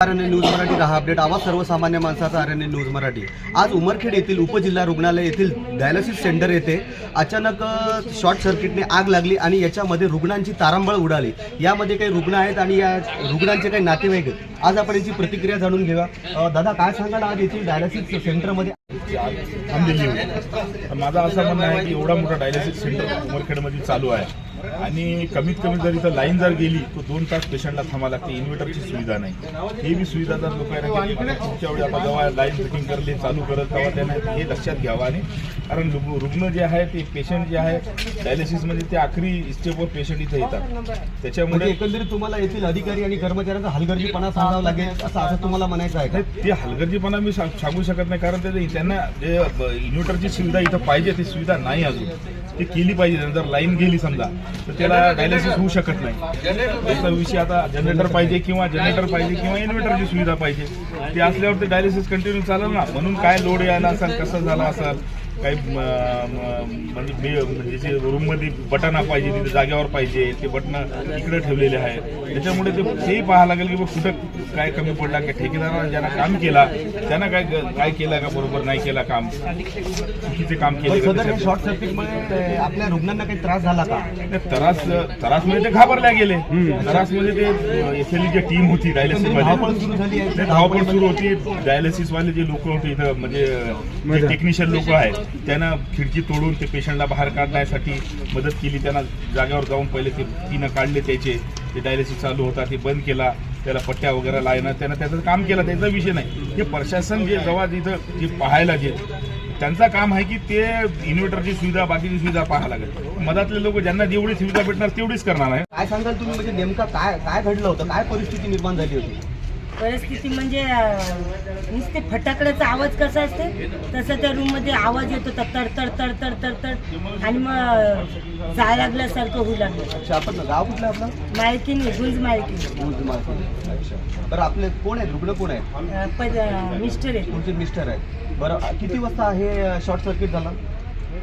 RNA news Marathi 10 update आवाज सर्वसामान्य माणसाचा आरएनए न्यूज मराठी। आज उमरखेड येथील उपजिल्हा रुग्णालय येथील डायलिसिस सेंटर येथे अचानक शॉर्ट सर्किटने आग लागली आणि याच्यामध्ये रुग्णांची तारांबळ उडाली। यामध्ये काही रुग्ण आहेत आणि या रुग्णांचे काही नातेवाईक आहेत। आज आपण यांची प्रतिक्रिया जाणून घेऊया। दादा काय सांगाल, आज येथील डायलिसिस सेंटरमध्ये थांबलेली होती। माझा असं म्हणणं आहे की एवढा मोठा डायलिसिस सेंटर उमरखेडमध्ये चालू आहे आणि कमीत कमी जर इथं लाईन जर गेली तर 2 तास पेशंटला थांबावं लागते। इन्व्हर्टरची सुविधा नाही, ही बी सुविधा जर लोकांना पुढच्या वेळी आपण जेव्हा लाईन फिटिंग करली चालू करत तेव्हा त्यांना हे लक्षात घ्यावं। आणि कारण रुग्ण जे आहे ते पेशंट जे आहे डायलिसिसमध्ये ते आखरी स्टेपवर पेशंट इथं येतात। त्याच्यामुळे एकंदरीत तुम्हाला येथील अधिकारी आणि कर्मचाऱ्यांचा हलगर्जीपणा सांगावा लागेल असं तुम्हाला म्हणायचं आहे का? ते हलगर्जीपणा मी सांगू शकत नाही, कारण त्यांना जे इन्व्हर्टरची सुविधा इथं पाहिजे ती सुविधा नाही अजून, ती केली पाहिजे। जर लाईन गेली समजा तर त्याला डायलिसिस होऊ शकत नाही। त्याचा विषय आता जनरेटर पाहिजे किंवा इन्व्हर्टरची सुविधा पाहिजे, ते असल्यावर ते डायलिसिस कंटिन्यू चालेल ना। म्हणून काय लोड यायला असेल, कसं झालं असेल, काही म्हणजे जे रूममध्ये बटन पाहिजे तिथे जागेवर पाहिजे, ते बटन इकडे ठेवलेले आहेत। त्याच्यामुळे तेही पाहावं लागेल की कुठं काय कमी पडला, की ठेकेदारानं ज्यांना काम केला त्यांना काय केलं का, बरोबर नाही केला काम, चुकीचे काम केले। शॉर्ट सर्किटमुळे आपल्या रुग्णांना काही त्रास झाला का? त्रास म्हणजे ते घाबरल्या गेले। त्रासमध्ये ते एसएलची जी टीम होती डायलिसिस मध्ये धावपळ सुरू होती। डायलिसिस वाले जे लोक होते इथं म्हणजे टेक्निशियन लोक आहेत त्यांना खिडकी तोडून ते पेशंटला बाहेर काढण्यासाठी मदत केली। त्यांना जागेवर जाऊन पहिले ते तीन काढले, ते डायलिसिस चालू होता ते बंद केला, त्याला पट्ट्या वगैरे लायनं त्यांना त्याचं काम केलं। त्याचा विषय नाही, हे प्रशासन जे जेव्हा तिथं जे पाहायला त्यांचं काम आहे की ते इन्व्हर्टरची सुविधा बाकीची सुविधा पाहायला लागेल। मधातले लोक ज्यांना जेवढी सुविधा भेटणार तेवढीच करणार आहे। काय सांगाल तुम्ही, म्हणजे नेमका काय घडलं होतं, काय परिस्थिती निर्माण झाली होती? परिस्थिती म्हणजे नुसते फटाकड्याचा आवाज कसा असते तसं त्या रूममध्ये आवाज येत होता, तड तड तड तड तड तड, आणि मग जाय लागल्यासारखं होऊ लागलं। अच्छा, आपण गाव कुठलं आपलं? मालकीनी, गुंज मालकीनी। अच्छा, बरं आपले कोण आहेत, रुग्ण कोण आहेत? मिस्टर आहे, तुमचे मिस्टर आहेत। बरं किती वाजता हे शॉर्ट सर्किट झाला?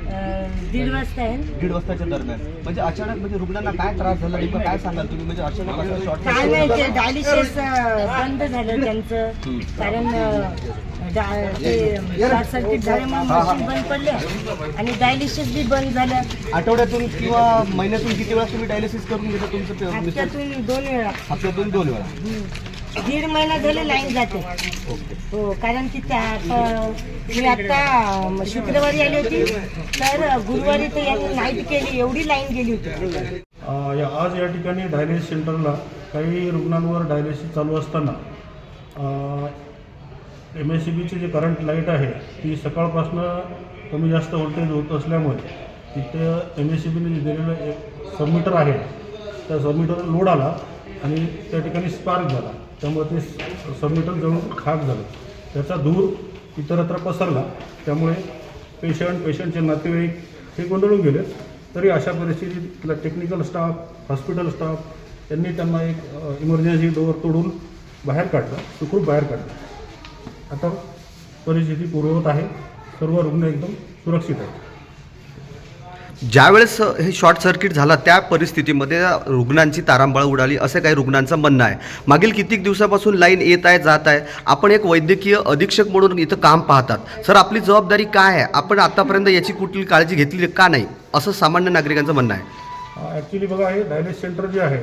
1:30 वाजता आहे। 1:30 वाजताच्या दरम्यान म्हणजे अचानक म्हणजे रुग्णांना काय त्रास झाला नेमकं काय सांगाल तुम्ही? म्हणजे अचानक शॉर्ट काय नाही, ते डायलिसिस बंद झालं त्यांचं, कारण शॉर्ट सर्किट झाल्यामुळे मशीन बंद पडले आणि डायलिसिस बी बंद झालं। आठवड्यातून किंवा महिन्यातून किती वेळा तुम्ही डायलिसिस करून घेता तुमचं? हप्त्यातून 2 वेळा। हप्त्यातून 2 वेळा? 1.5 महिना झाले लाईन जाते। हो, कारण की मी आता शुक्रवारी आली होती तर गुरुवारी तर यांनी नाईट केली, एवढी लाईन गेली होती। आज या ठिकाणी डायलिसिस सेंटरला काही रुग्णांवर डायलिसिस चालू असताना MSCBची जे करंट लाईट आहे ती सकाळपासनं कमी जास्त व्होल्टेज होत असल्यामुळे तिथे MSCBने दिलेलं एक सबमीटर आहे त्या सबमीटरला लोड आला आणि त्या ठिकाणी स्पार्क झाला, त्यामुळे ते सबमीटर जळून खाक झालं। त्याचा धूर इतरत्र पसरला, त्यामुळे पेशंटचे नातेवाईक हे गोंधळून गेले। तरी अशा परिस्थितीत टेक्निकल स्टाफ, हॉस्पिटल स्टाफ यांनी त्यांना एक इमर्जन्सी डोअर तोडून बाहेर काढलं, सुखरूप बाहेर काढलं। आता परिस्थिती पूर्ववत आहे, सर्व रुग्ण एकदम सुरक्षित आहेत। ज्यावेळेस हे शॉर्ट सर्किट झाला त्या परिस्थितीमध्ये रुग्णांची तारांबळ उडाली असे काही रुग्णांचं म्हणणं आहे। मागील कित्येक दिवसापासून लाईन येत आहे जात आहे, आपण एक वैद्यकीय अधीक्षक म्हणून इथं काम पाहतात। सर, आपली जबाबदारी काय आहे? आपण आतापर्यंत याची कुठली काळजी घेतली का नाही असं सामान्य नागरिकांचं म्हणणं आहे। ॲक्च्युली बघा, हे डायलिसिस सेंटर जे आहे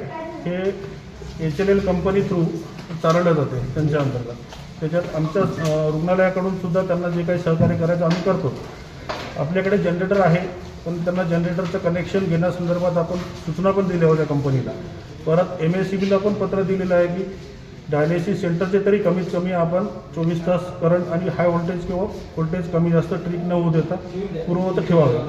हे HLL कंपनी थ्रू चालवलं जाते त्यांच्या अंतर्गत। त्याच्यात आमच्या रुग्णालयाकडून सुद्धा त्यांना जे काही सहकार्य करायचं आम्ही करतो। आपल्याकडे जनरेटर आहे, पण त्यांना जनरेटरचं कनेक्शन घेण्यासंदर्भात आपण सूचना पण दिल्या होत्या कंपनीला। परत MSCBला पण पत्र दिलेलं आहे की डायलिसिस सेंटरचे तरी कमीत कमी आपण 24 तास करंट आणि हाय व्होल्टेज किंवा व्होल्टेज कमी जास्त ट्रिक न होऊ देता पूर्ववत ठेवावे।